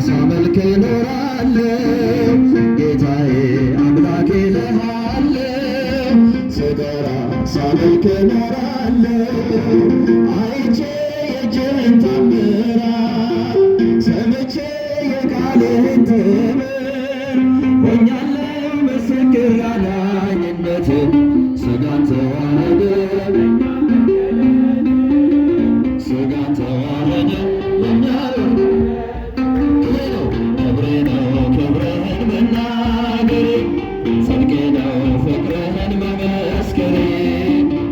ሳመልክ እኖራለሁ ጌታዬ አምላኬ እልሃለሁ ስጠራ ሳመልክ እኖራለሁ አይቼ የእጅህን ታምራት ሰምቼ የቃልህን ትምህርት ሆኛለሁ ምስክር ያዳኝነትን ሥጋን ተዋህደ ሥጋን ተዋህደ ለእኛ ክብሬ ነው ክብርህን መናገሬ ጽድቄ ነው ፍቅርህን መመስከሬ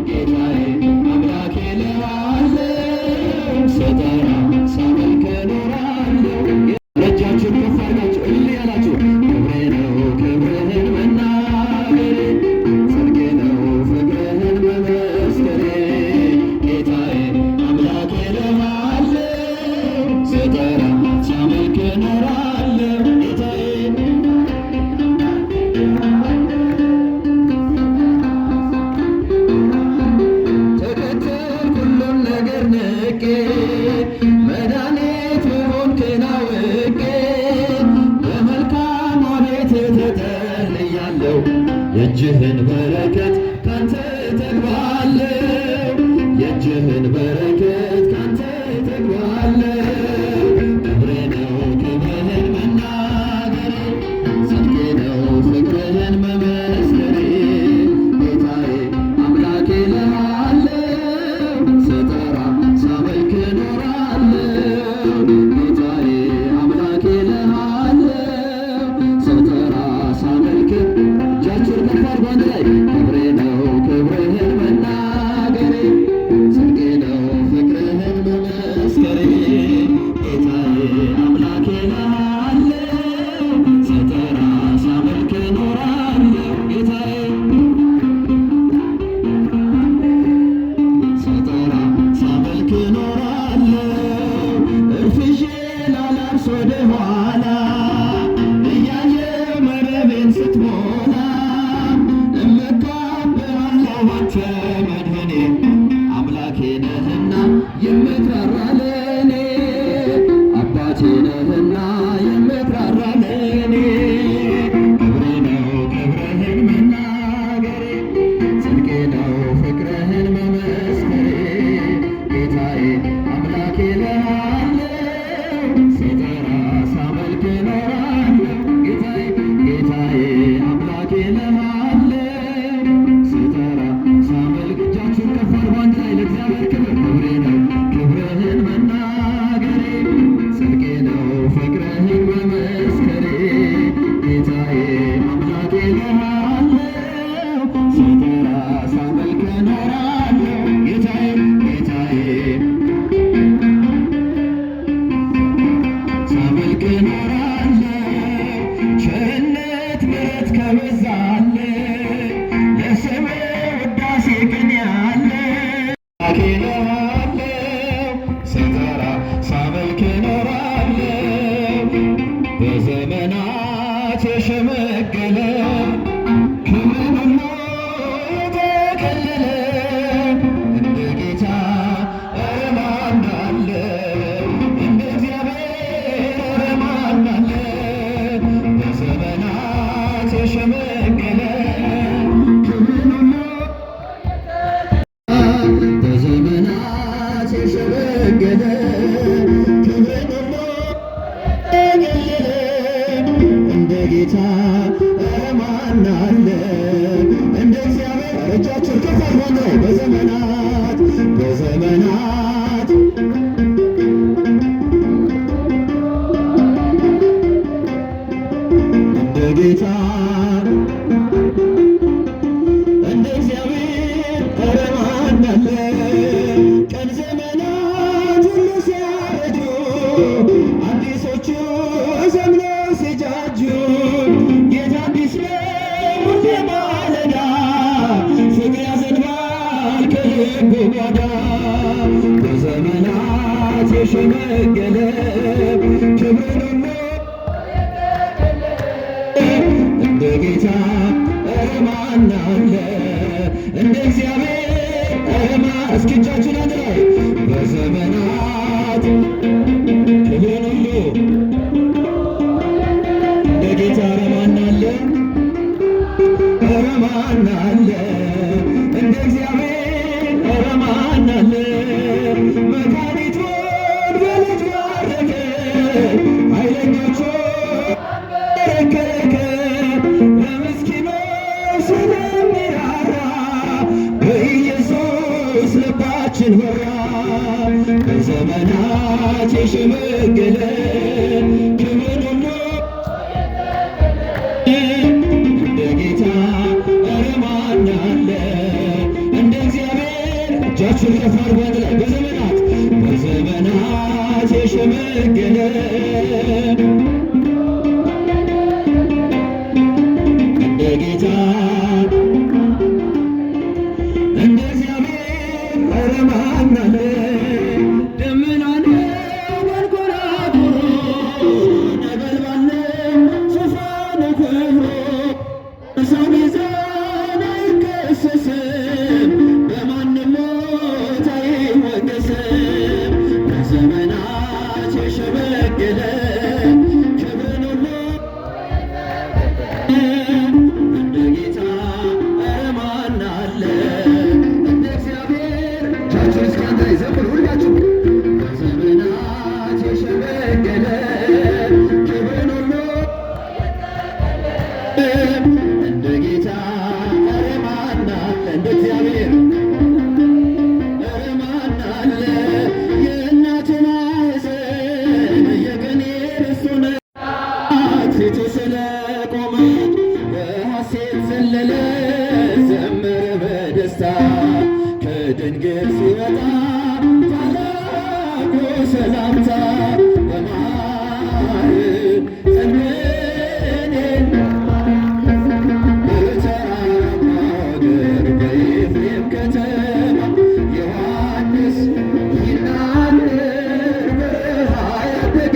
ጌታዬ አምላኬ እልሃለሁ ስጠራ ሳመልክ እኖራለሁ። እጃችሁን ከፍ አድርጋችሁ እልል ያላችሁ ክብሬ ነው ክብርህን መናገሬ ጽድቄ ነው ፍቅርህን መመስከሬ ጌታዬ አምላኬ እልሃለሁ ስጠራ ሳመልክ እኖራለሁ ጌታዬ ተከተልኩ ሁሉን ነገር ንቄ መድኃኒት መሆንክን አውቄ በመልካም ቤት ተጠልያለሁ የእጅህን በረከት ካንተ እጠግባለሁ የእጅህን በረከት ካንተ እጠግባለሁ ክብሬ ነው ክብርህን መናገሬ ጽድቄ ነው ፍቅርህን መመስከሬ ጌታዬ አምላኬ እልሃለሁ ስጠራ ሳመልክ እኖራለሁ ጌታዬ አምላኬ እልሃለሁ ስጠራ ሳመልክ እጃችሁን ከፍ አድርጉ አንድ ላይ ክብሬ ነው ክብርህን መናገሬ ጽድቄ ነው ፍቅርህን መመስከሬ ጌታዬ አምላኬ እልሃለሁ ስጠራ ሳመልክ እኖራለሁ ጌታዬ ስጠራ ሳመልክ እኖራለሁ እርፍሼ ላላብስ ወደ ኋላ እያየሁ መረቤን ስትሞላ እመካብሃለሁ አንተ መድኃኔ አምላኬ ነህና የምትራራ ለእኔ አባቴ ነህና የምትራራ ለእኔ ክብሬ ነው ክብርህን መናገሬ ጽድቄ ነው ፍቅርህን መመስከሬ ጌታዬ አምላኬ እልሃለሁ ስጠራ ሳመልክ እኖራለሁ ጌታዬ ጌታዬ አምላኬ እልሃለሁ ስጠራ ሳመልክ እጃችሁን ከፍ አድርጉ አንድ ላይ ለእግዚአብሔር ክብር ክብሬ ነው ክብርህን መናገሬ ጽድቄ ነው ፍቅርህን መመስከሬ ጌታዬ አምላኬ እልሃለሁ ስጠራ ሳመልክ እኖራለሁ ጌታዬ ጌታዬ ሳመልክ እኖራለሁ ቸርነት ምሕረት ከበዛልኝ ለስምህ ውዳሴ ቅኔ አለኝ አምላኬ እልሃለሁ ስጠራ ሳመልክ እኖራለሁ በዘመናት የሸመገለ ክብርን ሁሉ የተከለለ እንደ ጌታ ኧረ ማን አለ እንደ እግዚአብሔር ኧረ ማን አለ በዘመናት የሸመገለ ክብርን ሁሉ በዘመናት የሸመገለ ክብርን ሁሉ የተከለለ እንደ ጌታ ኧረ ማን አለ እንደ እግዚአብሔር እጃችሁን ከፍ አድርጉ አንድ ላይ በዘመናት በዘመናት እንደ ጌታ እንደ እግዚአብሔር ኧረ ማን አለ ቀን ዘመናት ሁሉ ሲያረጁ አዲሶቹ ዘምነው ሲጃጁ ጌታ አዲስ ነው ሁሌ ማለዳ ፍቅር ያዘንባል ከልብ ጓዳ በዘመናት የሸመገለ ክብርን ሁሉ እንደ ጌታ ኧረ ማን አለ እንደ እግዚአብሔር ኧረ ማን እስኪ እጃችሁን አንድ ላይ በዘመናት ክብርን ሁሉ ማን አለ እንደ እግዚአብሔር? ኧረ ማን አለ? መድኃኒቱን በልጅ ባረከ፣ ኃይለኞቹን በረከከ፣ ለምስኪኖች ስለሚራራ በኢየሱስ ልባችን በራ። በዘመናት የሸመገለ ክብርን ሁሉ እንደ ጌታ ኧረ ማን አለ እንደ እግዚአብሔር? እጃችሁን ከፍ አድርጉ አንድ ላይ። በዘመናት የሸመገለ እንደ ጌታ እንደ እግዚአብሔር ኧረ ማን አለ? ደመናን መንኰራኵሩ ነበልባል ዙፋኑ ክብሩ በሰው ሚዛን አይከሰስም፣ በማንም ሞት አይወቀስም። በዘመናት የሸመገለ ክብርን ሁሉ እንደ ጌታ ኧረ ማን አለ እንደ እግዚአብሔር? እጃችሁን እስኪ አንድ ላይ ዘምሩ ሁላችሁ። በዘመናት የሸመገለ ክብርን ሁሉ እንደ ጌታ ኧረ ማን አለ እንደ እግዚአብሔር? ኧረ ማን አለ? የእናቱ ማኅፀን የቅኔ ርስቱ ናት፣ ፊቱ ስለቆመ በሐሴት ዘለለ፣ ዘመረ በደስታ ከድንግል ሲወጣ ታላቁ ሰላምታ በማኅፀን በኤፍሬም ከተማ ዮሐንስ ይናገር በረሃ ያደገ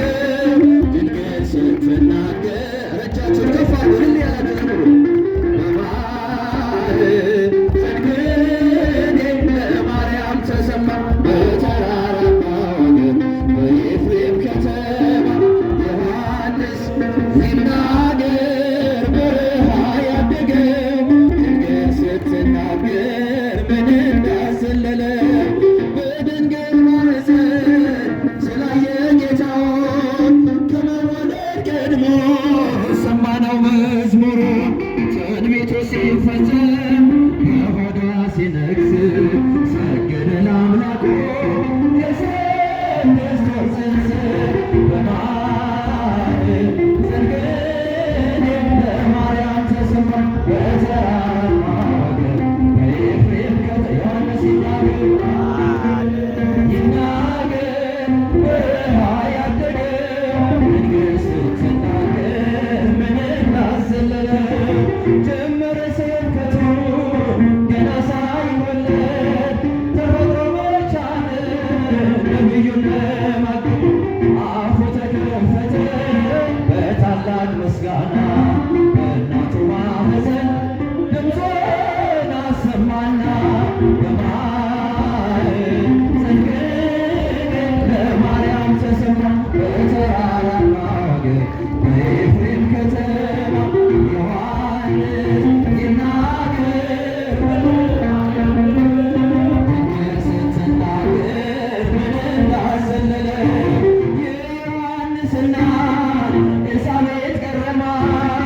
ድንግል ስትናገር እጃችሁን ከፍ አድርጉ እልል ያላችሁ በማኅፀን ቅኔ ለማርያም ተሰማ በተራራማ ወገን በኤፍሬም ከተማ ዮሐንስ ይናገር በረሃ ያደገ ድንግል ስትናገር ምን እንዳዘለለ በድንግል ማኅፀን ስላየ ጌታውን ከመወለድ ቀድሞ ሰማነው መዝሙሩ ትንቢቱ ሲፈጸም በሆዷ ሲነግስ ሰገደ ለአምላኩ የስድስት ወር ጽንስ በማኅፀን ቅኔ ለማርያም ተሰማ በተራራማ ወገን በኤፍሬም ከተማ ዮሐንስ ይናገር በረሃ ያደገ ድንግል ስትናገር ምን እንዳዘለለ ጀመረ ስብከቱ ገና ሳይወለድ ተፈጥሮ መቻል ነቢዩን ለማገድ አፉ ተከፈተ በታላቅ ምስጋና በእናቱ ማኅፀን ድምፁን አሰማና በማኅፀን ቅኔ ለማርያም ተሰማ በተራራማ ወገን በኤፍሬም ከተማ ዮሐንስ ይናገር ድንግል ስትናገር ምን እንዳዘለለ የዮሐንስ እናት ኤልሳቤጥ ገረማት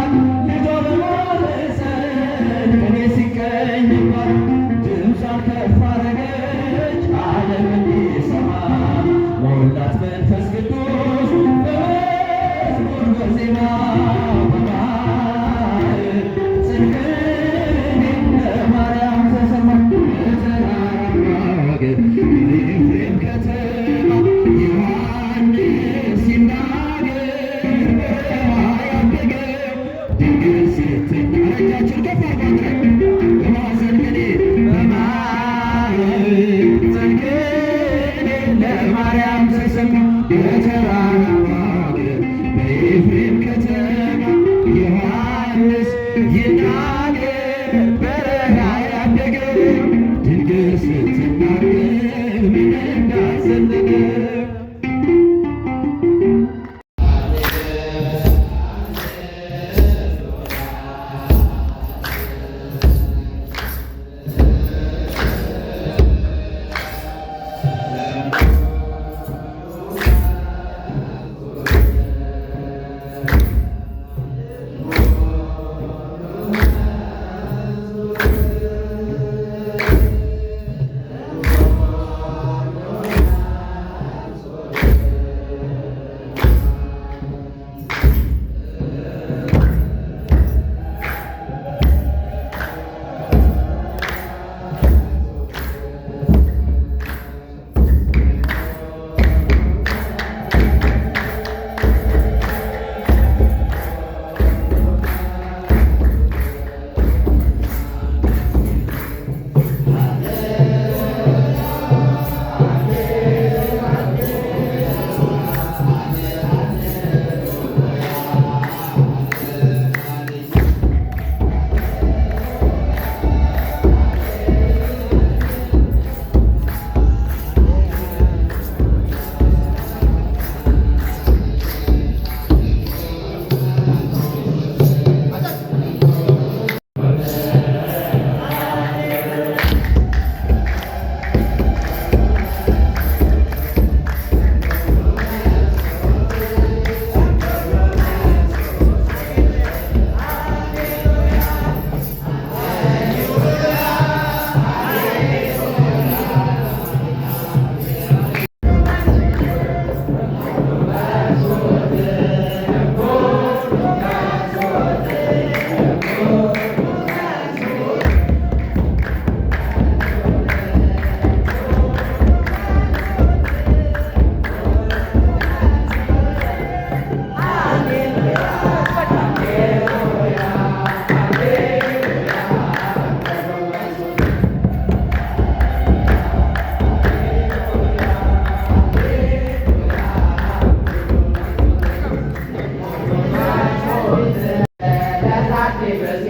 በዚያ